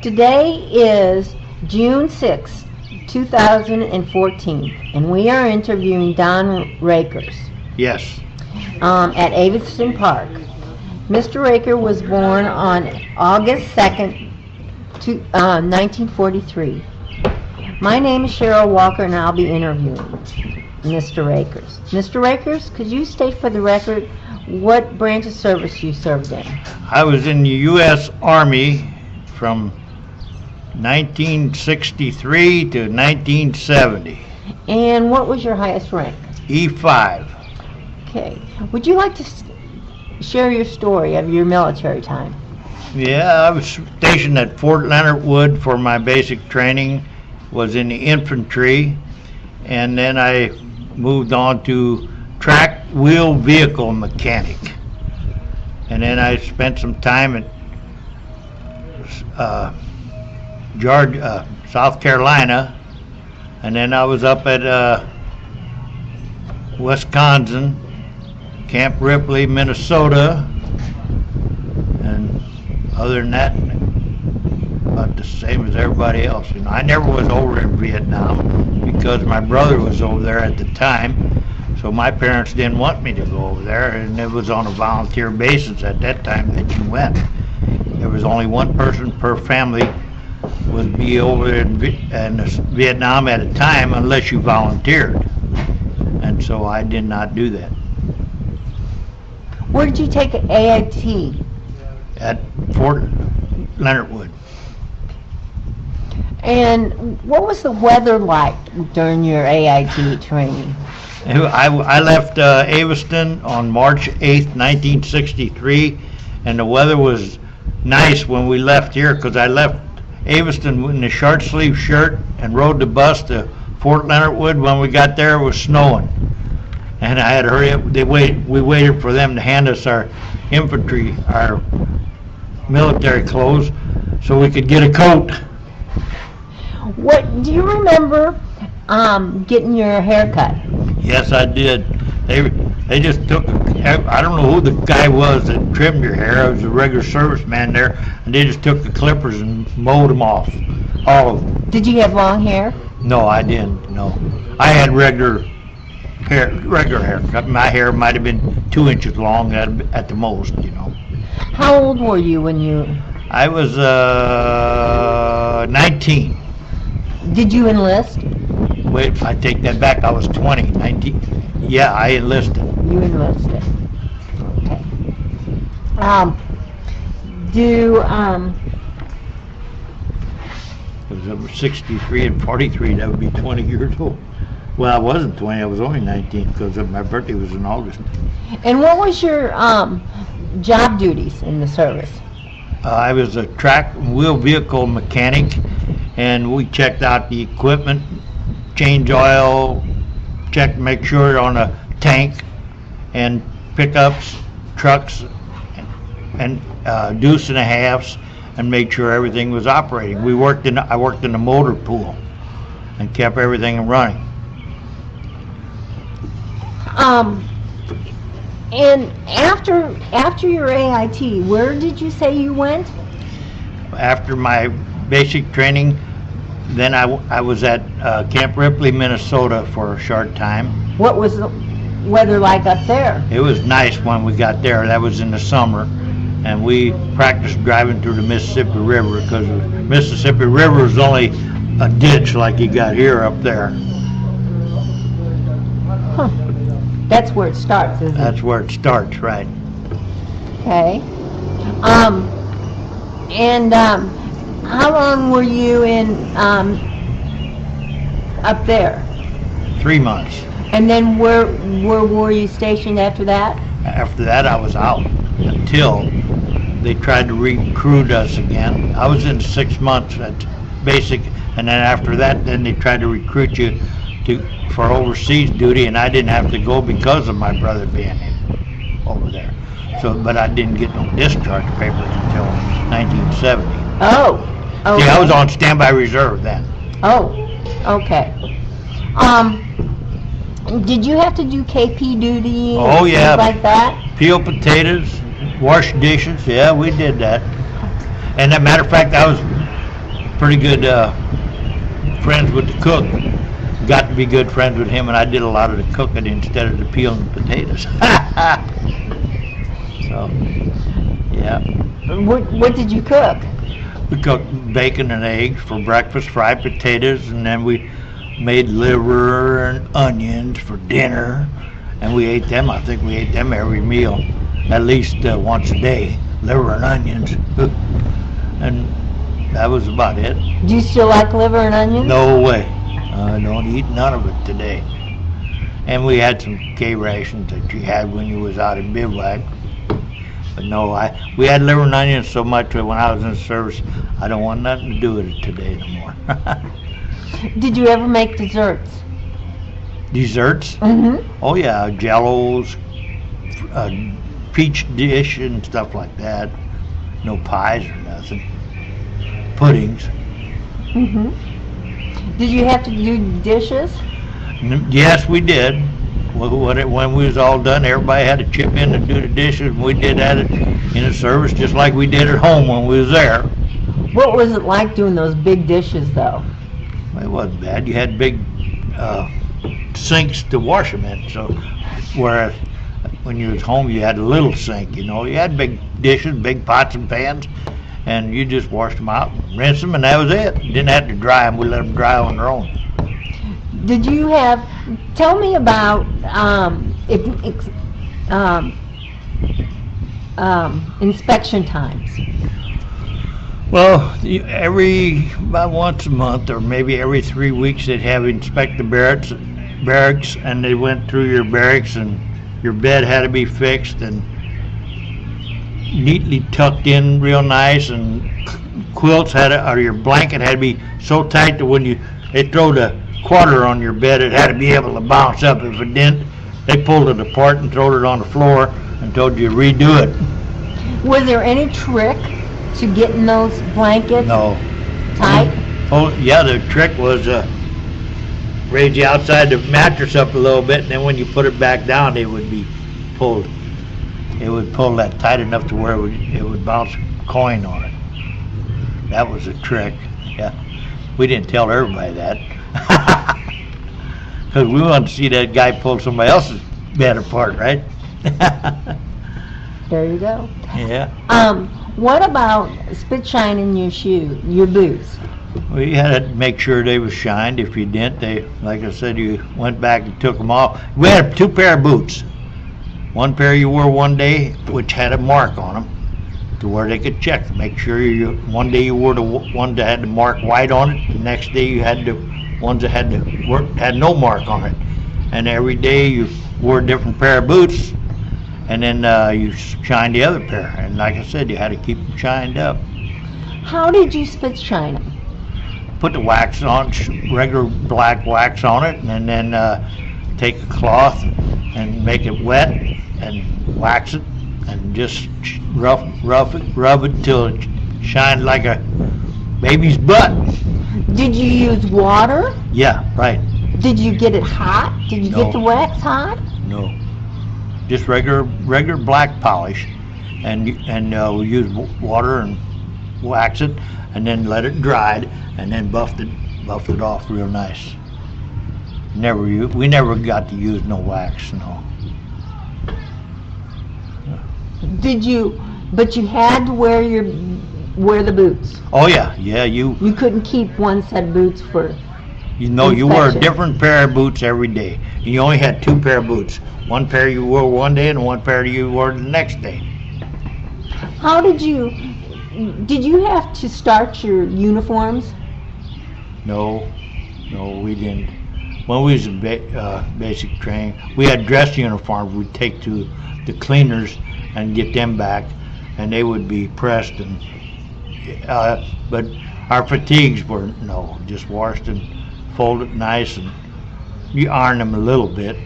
Today is June 6, 2014, and we are interviewing Don Rakers. Yes. At Aveston Park. Mr. Raker was born on August 2nd, 1943. My name is Cheryl Walker, and I'll be interviewing Mr. Rakers. Mr. Rakers, could you state for the record what branch of service you served in? I was in the U.S. Army from 1963 to 1970. And what was your highest rank? E5. Okay. Would you like to share your story of your military time? Yeah, I was stationed at Fort Leonard Wood for my basic training, was in the infantry, and then I moved on to track wheel vehicle mechanic. And then I spent some time at Georgia, South Carolina, and then I was up at Wisconsin, Camp Ripley, Minnesota, and other than that, about the same as everybody else. You know, I never was over in Vietnam because my brother was over there at the time, so my parents didn't want me to go over there, and it was on a volunteer basis at that time that you went. There was only one person per family would be over in Vietnam at a time unless you volunteered, and so I did not do that. Where did you take an AIT? At Fort Leonard Wood. And what was the weather like during your AIT training? I left Aveston on March 8th, 1963, and the weather was nice when we left here because I left Aveston in a short sleeve shirt and rode the bus to Fort Leonard Wood. When we got there, it was snowing, and I had to hurry up. We waited for them to hand us our infantry, our military clothes, so we could get a coat. What do you remember getting your hair cut? Yes, I did. They just took, I don't know who the guy was that trimmed your hair. I was a regular serviceman there, and they just took the clippers and mowed them off, all of them. Did you have long hair? No, I didn't, no. I had regular hair cut. My hair might have been 2 inches long at the most, you know. How old were you when you... I was 19. Did you enlist? Wait, I take that back. I was 20, 19. Yeah, I enlisted. You enlisted. Okay. Because I was 63 and 43, that would be 20 years old. Well, I wasn't 20, I was only 19 because my birthday was in August. And what was your job duties in the service? I was a track and wheel vehicle mechanic, and we checked out the equipment, change oil, make sure on a tank, and pickups, trucks, and deuce and a halves, and made sure everything was operating. I worked in the motor pool and kept everything running. And after your AIT, where did you say you went? After my basic training, then I was at Camp Ripley, Minnesota for a short time. What was the weather like up there? It was nice when we got there. That was in the summer, and we practiced driving through the Mississippi River because the Mississippi River is only a ditch like you got here up there. Huh. That's where it starts, isn't it? That's where it starts, right. Okay. How long were you in up there? 3 months. And then where were you stationed after that? After that, I was out until they tried to recruit us again. I was in 6 months at basic, and then after that, then they tried to recruit you for overseas duty, and I didn't have to go because of my brother being over there. So, but I didn't get no discharge papers until 1970. Oh, okay. See, I was on standby reserve then. Oh, okay. Did you have to do KP duty? Oh yeah. Things like that? Peel potatoes, wash dishes. Yeah, we did that. And as a matter of fact, pretty good friends with the cook. Got to be good friends with him, and I did a lot of the cooking instead of the peeling potatoes. So, yeah. What did you cook? We cooked bacon and eggs for breakfast, fried potatoes, and then we made liver and onions for dinner, and we ate them. I think we ate them every meal, at least once a day, liver and onions. And that was about it. Do you still like liver and onions? No way. I don't eat none of it today. And we had some K rations that you had when you was out in bivouac. But no, we had liver and onions so much that when I was in the service, I don't want nothing to do with it today no more. Did you ever make desserts? Desserts? Mm-hmm. Oh yeah, jellos, peach dish and stuff like that. No pies or nothing. Puddings. Mm-hmm. Did you have to do dishes? Yes, we did. When we was all done, everybody had to chip in and do the dishes, and we did that in the service just like we did at home when we was there. What was it like doing those big dishes, though? Well, it wasn't bad. You had big sinks to wash them in, so whereas when you was home, you had a little sink, you know. You had big dishes, big pots and pans, and you just washed them out, rinse them, and that was it. You didn't have to dry them. We let them dry on their own. Did you have, tell me about inspection times. Well, about once a month or maybe every 3 weeks they'd have inspect the barracks, and they went through your barracks, and your bed had to be fixed and neatly tucked in real nice, and quilts or your blanket had to be so tight that when they throw the quarter on your bed, it had to be able to bounce up. If it didn't, they pulled it apart and threw it on the floor and told you to redo it. Was there any trick to getting those blankets tight? Oh yeah, the trick was raise the outside the mattress up a little bit, and then when you put it back down, it would be pulled. It would pull that tight enough to where it would bounce a coin on it. That was a trick. Yeah, we didn't tell everybody that. Because we wanted to see that guy pull somebody else's bed apart, right? There you go. Yeah. What about spit shining your boots? Well, you had to make sure they was shined. If you didn't, like I said, you went back and took them off. We had 2 pair of boots. One pair you wore one day, which had a mark on them, to where they could check to make sure one day you wore the one that had the mark white on it. The next day you had the ones that had no mark on it. And every day you wore a different pair of boots, and then you shined the other pair. And like I said, you had to keep them shined up. How did you spit shine them? Put the wax on, regular black wax on it, and then take a cloth and make it wet and wax it, and just rub it till it shined like a baby's butt. Did you use water? Yeah, right. Did you get it hot? Did you get the wax hot? No, just regular black polish, and we use water and wax it, and then let it dry, and then buffed it off real nice. We never got to use no wax, no. But you had to wear the boots. Oh yeah, you couldn't keep one set of boots for you wore a different pair of boots every day. You only had 2 pair of boots. One pair you wore one day, and one pair you wore the next day. How did you have to start your uniforms? No, we didn't. When we was in basic training, we had dress uniforms we'd take to the cleaners and get them back, and they would be pressed, but our fatigues were just washed and folded nice, and you iron them a little bit,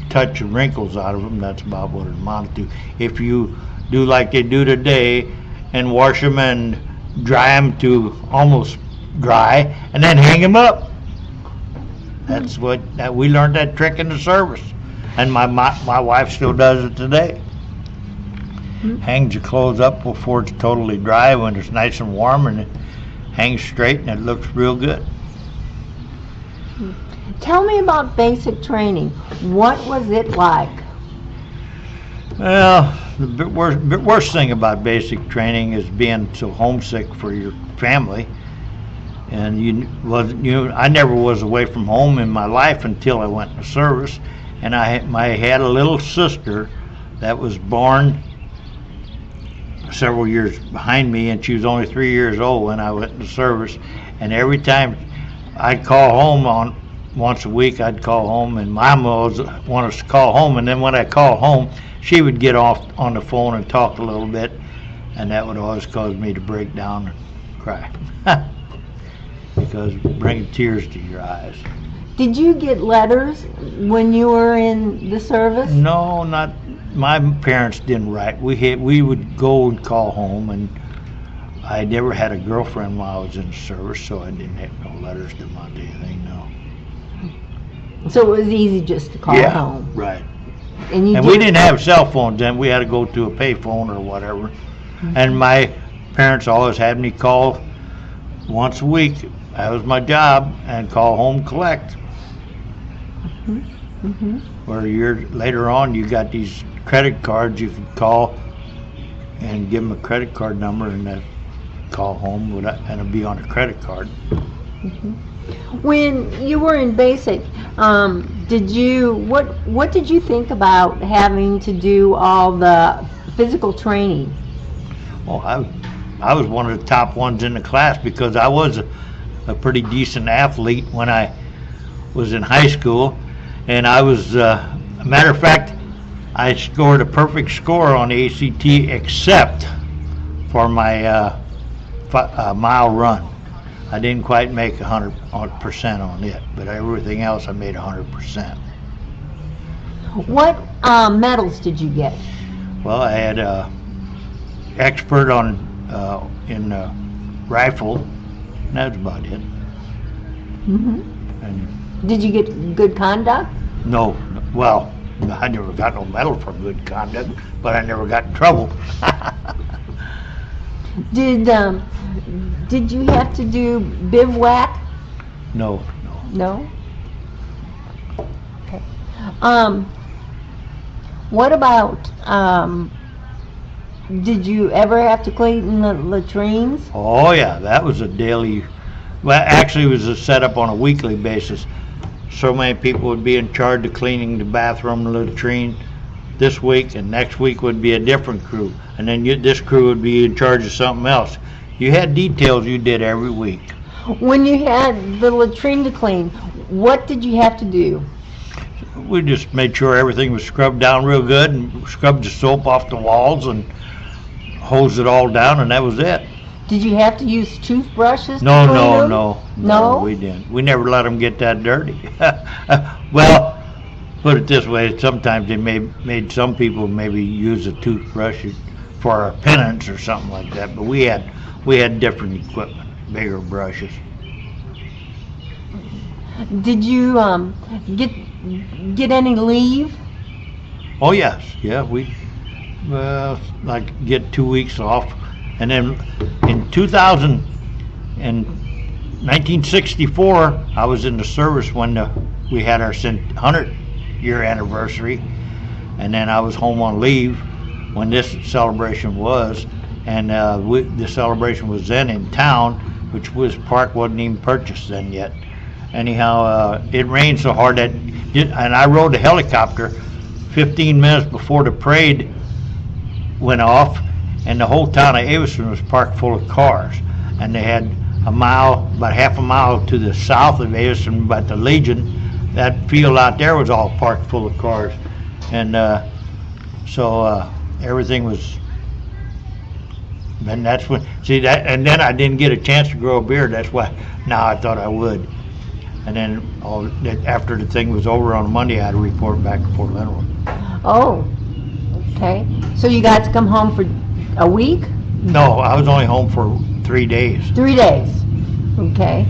touch the wrinkles out of them. That's about what it amounted to. If you do like they do today and wash them and dry them to almost dry, and then hang them up. That's we learned that trick in the service, and my wife still does it today. Hangs your clothes up before it's totally dry when it's nice and warm, and hangs straight and it looks real good. Tell me about basic training. What was it like? Well, the worst thing about basic training is being so homesick for your family. And I never was away from home in my life until I went into service. And I had a little sister that was born several years behind me, and she was only 3 years old when I went into service. And every time I'd call home once a week, I'd call home, and Mom always wanted us to call home. And then when I called home, she would get off on the phone and talk a little bit, and that would always cause me to break down and cry. Because bringing tears to your eyes. Did you get letters when you were in the service? No, not. My parents didn't write. We would go and call home, and I never had a girlfriend while I was in the service, so I didn't have no letters to mount anything. No. So it was easy just to call home. Yeah, right. And we didn't have cell phones then. We had to go to a pay phone or whatever. Mm-hmm. And my parents always had me call once a week. That was my job, and call home collect. Mm-hmm. Mm-hmm. Where later on you got these credit cards you could call and give them a credit card number, and that call home and it'd be on a credit card. Mm-hmm. When you were in basic, what did you think about having to do all the physical training? Well, I was one of the top ones in the class because I was a pretty decent athlete when I was in high school, and I was matter of fact, I scored a perfect score on the ACT except for my mile run. I didn't quite make 100% on it, but everything else I made 100%. What medals did you get? Well, I had expert in rifle, and that's about it. Mm-hmm. And did you get good conduct? No, well, I never got no medal for good conduct, but I never got in trouble. Did you have to do bivouac? No. No? Okay. What about, did you ever have to clean the latrines? Oh yeah, that was a daily, well actually it was set up on a weekly basis. So many people would be in charge of cleaning the bathroom and latrine this week, and next week would be a different crew, and then this crew would be in charge of something else. You had details you did every week. When you had the latrine to clean, what did you have to do? We just made sure everything was scrubbed down real good and scrubbed the soap off the walls and hosed it all down, and that was it. Did you have to use toothbrushes to No, clean no, them? no, we didn't. We never let them get that dirty. Well, put it this way, sometimes they made some people maybe use a toothbrush for a penance or something like that, but we had different equipment, bigger brushes. Did you get any leave? Oh yes, yeah, we like get 2 weeks off, and then in 1964 I was in the service when we had our 100-year anniversary, and then I was home on leave when this celebration was, and the celebration was then in town, which was park wasn't even purchased then yet. Anyhow, it rained so hard that, and I rode a helicopter 15 minutes before the parade went off, and the whole town of Avison was parked full of cars, and they had about half a mile to the south of Avison, by the Legion, that field out there was all parked full of cars, and so everything was. And that's when, see that, and then I didn't get a chance to grow a beard. That's why now I thought I would. And then after the thing was over on Monday, I had to report back to Fort Leonard. Oh, okay. So you got to come home for a week? No, I was only home for 3 days. 3 days. Okay.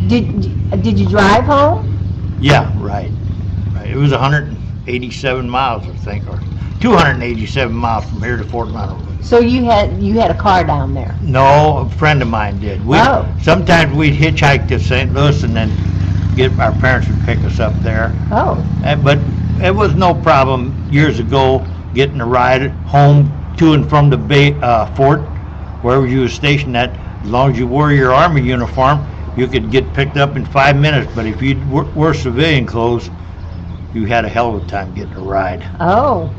Did you drive home? Yeah, right. It was 187 miles, I think, or 287 miles from here to Fort Leonard. So you had a car down there? No, a friend of mine did. Sometimes we'd hitchhike to St. Louis and then our parents would pick us up there. Oh. But it was no problem years ago getting a ride home to and from the fort, wherever you were stationed at. As long as you wore your Army uniform, you could get picked up in 5 minutes. But if you wore civilian clothes, you had a hell of a time getting a ride. Oh,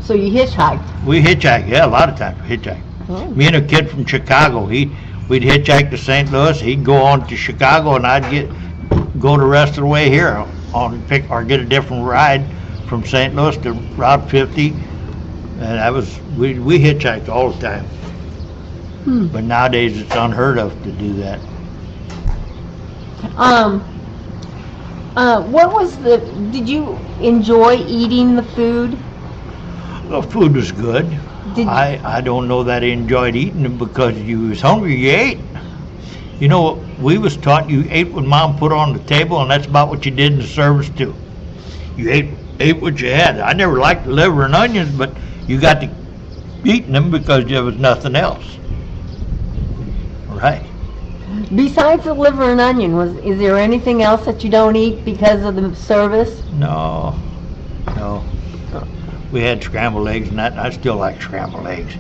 so you hitchhiked? We hitchhiked, yeah, a lot of times we hitchhiked. Oh. Me and a kid from Chicago, we'd hitchhike to St. Louis, he'd go on to Chicago, and I'd go the rest of the way here or get a different ride from St. Louis to Route 50, and we hitchhiked all the time. But nowadays it's unheard of to do that. Did you enjoy eating the food? The food was good. I don't know that I enjoyed eating it because you was hungry, you ate. You know, we was taught you ate what Mom put on the table, and that's about what you did in the service too. You ate what you had. I never liked the liver and onions, but you got to eating them because there was nothing else. Right. Besides the liver and onion, is there anything else that you don't eat because of the service? No. We had scrambled eggs, and I still like scrambled eggs.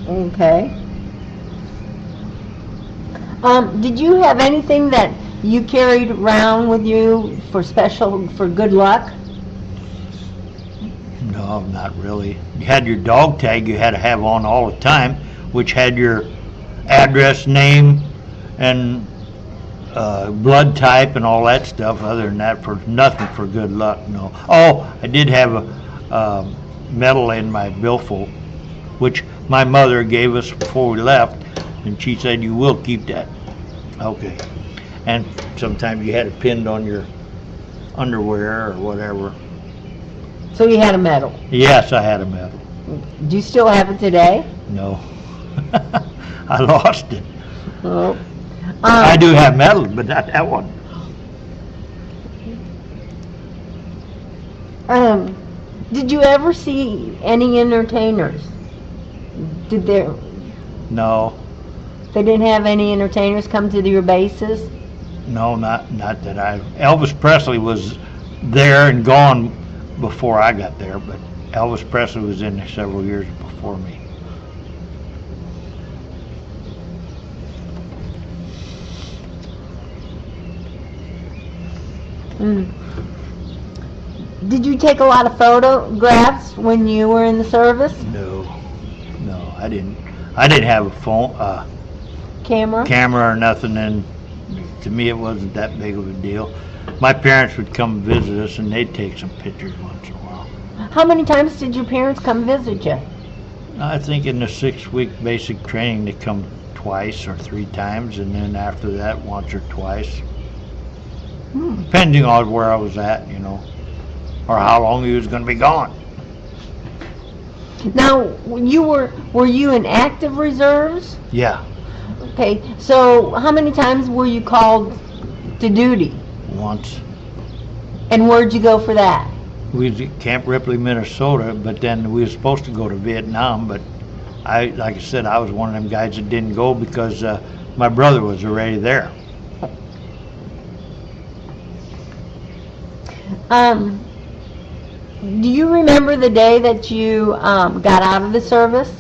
Okay. Did you have anything that you carried around with you for good luck? No, not really. You had your dog tag you had to have on all the time, which had your address, name, and blood type and all that stuff. Other than that, for nothing for good luck, no. Oh, I did have a medal in my billfold, which my mother gave us before we left, and she said, "You will keep that." Okay. And sometimes you had it pinned on your underwear or whatever. So you had a medal? Yes, I had a medal. Do you still have it today? No. I lost it. Oh. I do have medals, but not that one. Did you ever see any entertainers? No. They didn't have any entertainers come to your bases? No, not that Elvis Presley was there and gone before I got there, but Elvis Presley was in there several years before me. Did you take a lot of photographs when you were in the service? No, I didn't. I didn't have a phone, camera or nothing, and to me it wasn't that big of a deal. My parents would come visit us, and they'd take some pictures once in a while. How many times did your parents come visit you? I think in the 6-week basic training they come twice or 3 times, and then after that once or twice. Depending on where I was at, or how long he was going to be gone. Now, were you in active reserves? Yeah. Okay, so how many times were you called to duty? Once. And where'd you go for that? We was at Camp Ripley, Minnesota, but then we were supposed to go to Vietnam, but like I said, I was one of them guys that didn't go because my brother was already there. Do you remember the day that you got out of the service?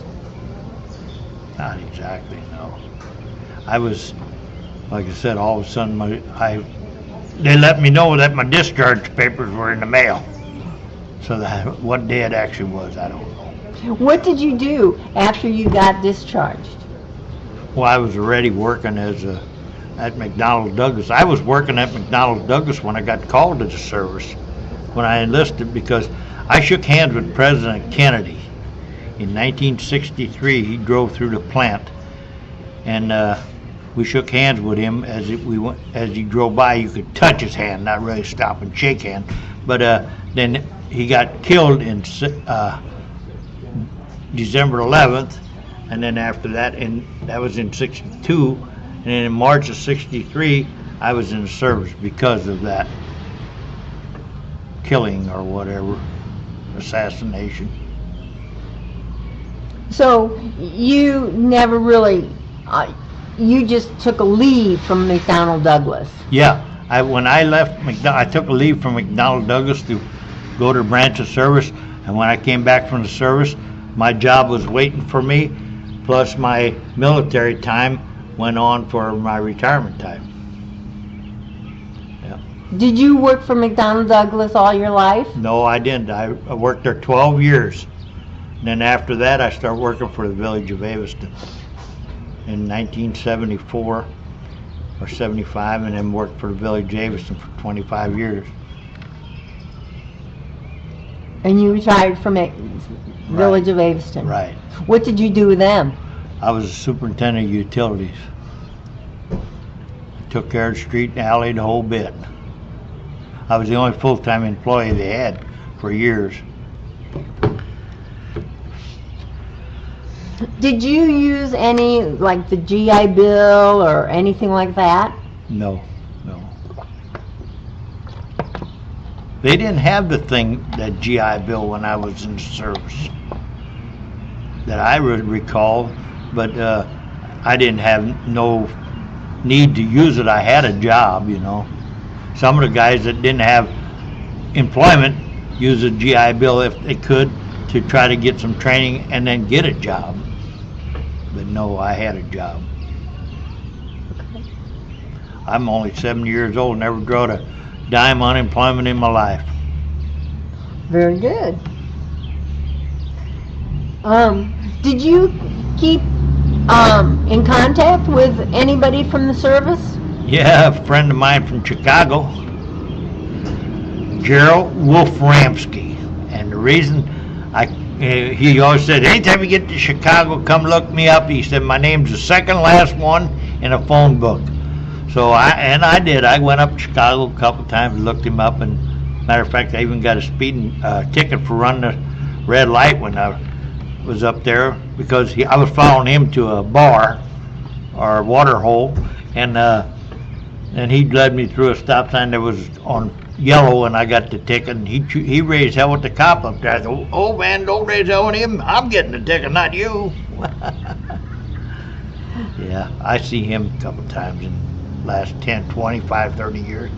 Not exactly, no. I was, like I said, all of a sudden they let me know that my discharge papers were in the mail. So what day it actually was, I don't know. What did you do after you got discharged? Well, I was already working at McDonnell Douglas. I was working at McDonnell Douglas when I got called to the service, when I enlisted, because I shook hands with President Kennedy. In 1963, he drove through the plant, and we shook hands with him as he drove by. You could touch his hand, not really stop and shake hands. But then he got killed in December 11th, and then after that, and that was in 62, and then in March of 63, I was in the service because of that killing or whatever. assassination. So you never really, you just took a leave from McDonnell Douglas. Yeah, when I left I took a leave from McDonnell Douglas to go to branch of service, and when I came back from the service, my job was waiting for me, plus my military time went on for my retirement time. Yeah. Did you work for McDonnell Douglas all your life? No, I didn't. I worked there 12 years. And then after that, I started working for the village of Aviston in 1974 or 75, and then worked for the village of Aviston for 25 years. And you retired from village of Aviston? Right. What did you do with them? I was a superintendent of utilities. I took care of the street and alley, the whole bit. I was the only full-time employee they had for years. Did you use any, like the GI Bill or anything like that? No, no. They didn't have the thing, that GI Bill, when I was in the service, that I would recall, but I didn't have no need to use it. I had a job, you know. Some of the guys that didn't have employment used a GI Bill if they could to try to get some training and then get a job. But no, I had a job. Okay. I'm only 70 years old, never drawed a dime unemployment in my life. Very good. Did you keep in contact with anybody from the service? Yeah, a friend of mine from Chicago, Gerald Wolf-Ramsky, and the reason he always said, anytime you get to Chicago, come look me up. He said, my name's the second last one in a phone book. So I did. I went up to Chicago a couple times and looked him up, and matter of fact, I even got a speeding ticket for running the red light when I was up there, because I was following him to a bar or water hole, and he led me through a stop sign that was on yellow, and I got the ticket, and he raised hell with the cop up there. I said, oh man, don't raise hell with him. I'm getting the ticket, not you. Yeah, I see him a couple times in the last 10, 25, 30 years.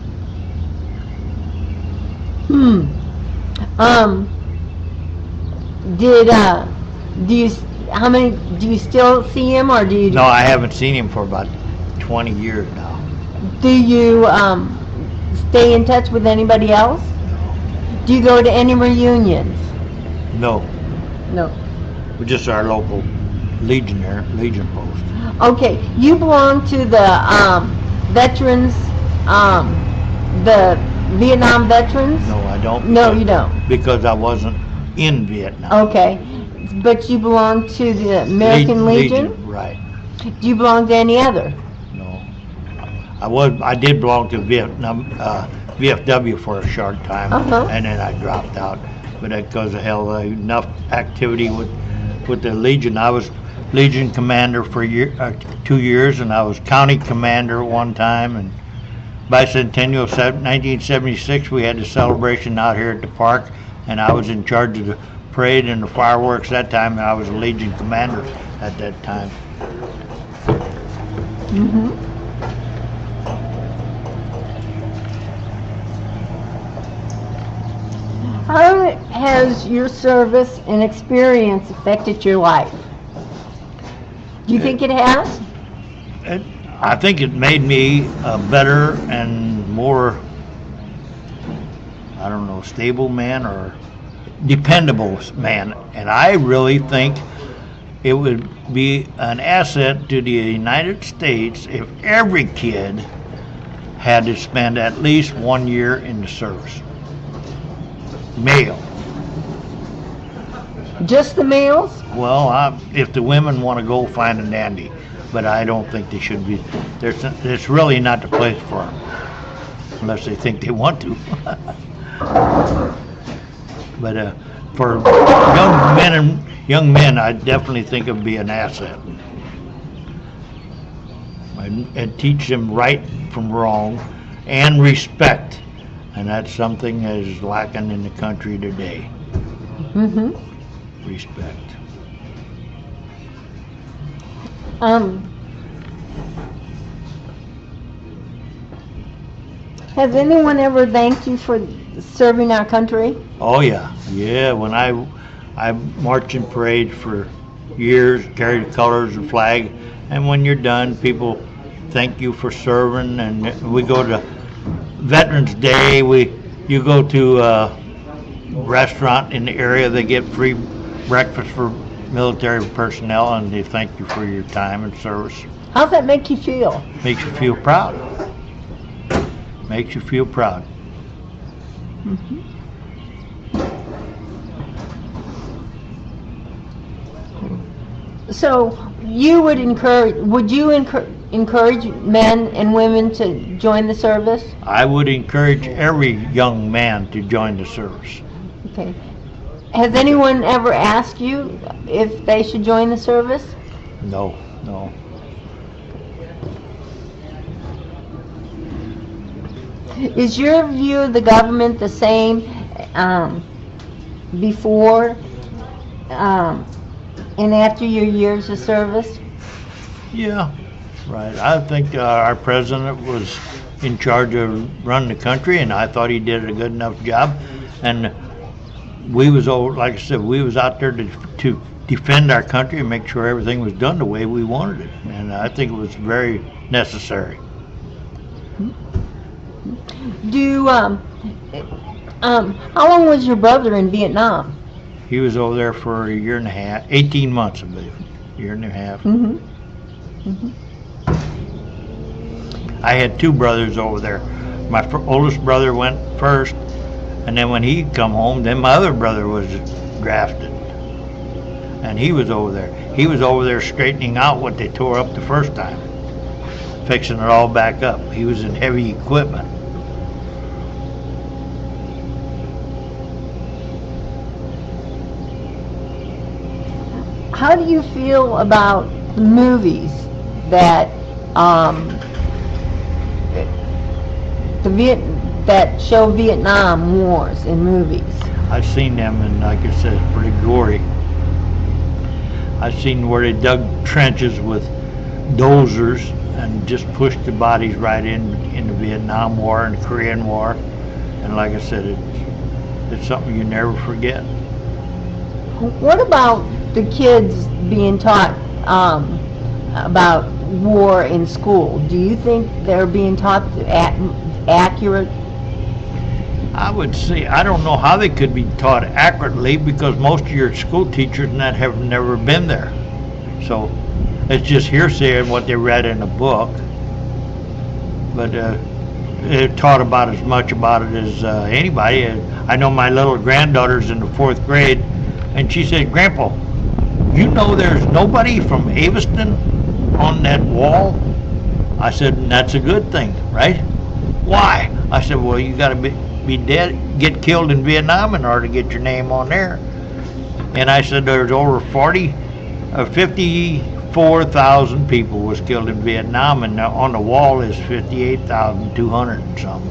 Do you still see him, or do you? No, I haven't seen him for about 20 years now. Do you stay in touch with anybody else? No. Do you go to any reunions? No. No. We're just our local Legion post. Okay, you belong to the veterans, the Vietnam veterans? No, I don't. No, you don't. Because I wasn't in Vietnam. Okay, but you belong to the American Legion? Right. Do you belong to any other? No. I did belong to Vietnam, VFW for a short time, and then I dropped out. But because of enough activity with the Legion. I was Legion commander for 2 years, and I was county commander one time. And bicentennial 1976, we had the celebration out here at the park, and I was in charge of the parade and the fireworks that time, and I was a Legion commander at that time. How has your service and experience affected your life? Do you think it has? I think it made me a better and more, I don't know, stable man or dependable man. And I really think it would be an asset to the United States if every kid had to spend at least 1 year in the service. Male. Just the males? Well, if the women want to go, fine and dandy, but I don't think they should be. It's really not the place for them, unless they think they want to. But for young men, I definitely think it would be an asset. And teach them right from wrong and respect. And that's something that is lacking in the country today. Mm-hmm. respect. Has anyone ever thanked you for serving our country? Oh yeah, yeah. When I marched in parades for years, carried the colors and flag, and when you're done, people thank you for serving. And we go to Veterans Day. You go to a restaurant in the area. They get free breakfast for military personnel, and they thank you for your time and service. How's that make you feel? Makes you feel proud. Makes you feel proud. Mm-hmm. So you would encourage men and women to join the service? I would encourage every young man to join the service. Okay. Has anyone ever asked you if they should join the service? No, no. Is your view of the government the same before and after your years of service? Yeah, right. I think our president was in charge of running the country, and I thought he did a good enough job. And we was like I said, we was out there to defend our country and make sure everything was done the way we wanted it. And I think it was very necessary. How long was your brother in Vietnam? He was over there for a year and a half, 18 months, I believe, year and a half. Mm-hmm. Mm-hmm. I had two brothers over there. My oldest brother went first, and then when he come home, then my other brother was drafted, and he was over there. He was over there straightening out what they tore up the first time, fixing it all back up. He was in heavy equipment. How do you feel about the movies that that show Vietnam wars in movies? I've seen them, and like I said, it's pretty gory. I've seen where they dug trenches with dozers and just pushed the bodies right in the Vietnam War and the Korean War. And like I said, it's something you never forget. What about the kids being taught about war in school? Do you think they're being taught accurate? I would say, I don't know how they could be taught accurately, because most of your school teachers and that have never been there. So it's just hearsay and what they read in a book. But they're taught about as much about it as anybody. I know my little granddaughter's in the 4th grade, and she said, "Grandpa, you know there's nobody from Aviston on that wall?" I said, "And that's a good thing, right?" "Why?" I said, "Well, you got to be dead, get killed in Vietnam in order to get your name on there." And I said, there's over 54,000 people was killed in Vietnam, and on the wall is 58,200 and something.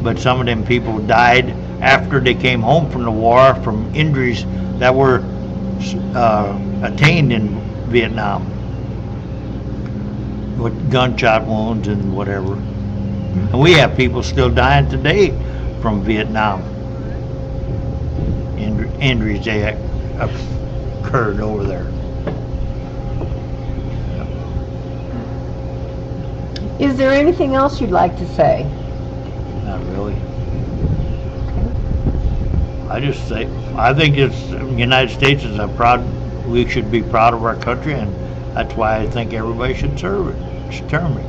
But some of them people died after they came home from the war from injuries that were attained in Vietnam, with gunshot wounds and whatever. And we have people still dying today from Vietnam injuries that occurred over there. Is there anything else you'd like to say? Not really. I just say, I think the United States is we should be proud of our country, and that's why I think everybody should serve it. Term it,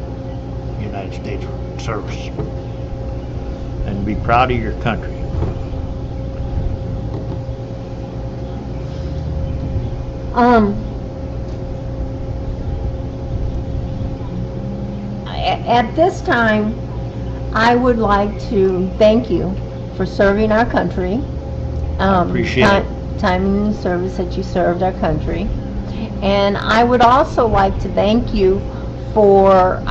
United States service, and be proud of your country. At this time, I would like to thank you for serving our country. Appreciate it. Time in the service that you served our country. And I would also like to thank you for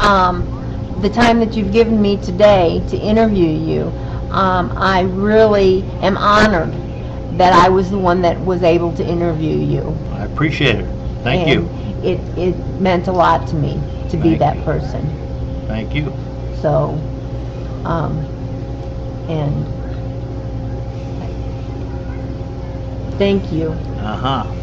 the time that you've given me today to interview you. I really am honored that I was the one that was able to interview you. I appreciate it. Thank you. It meant a lot to me to be Thank that you. person. Thank you. So, and thank you. Uh-huh.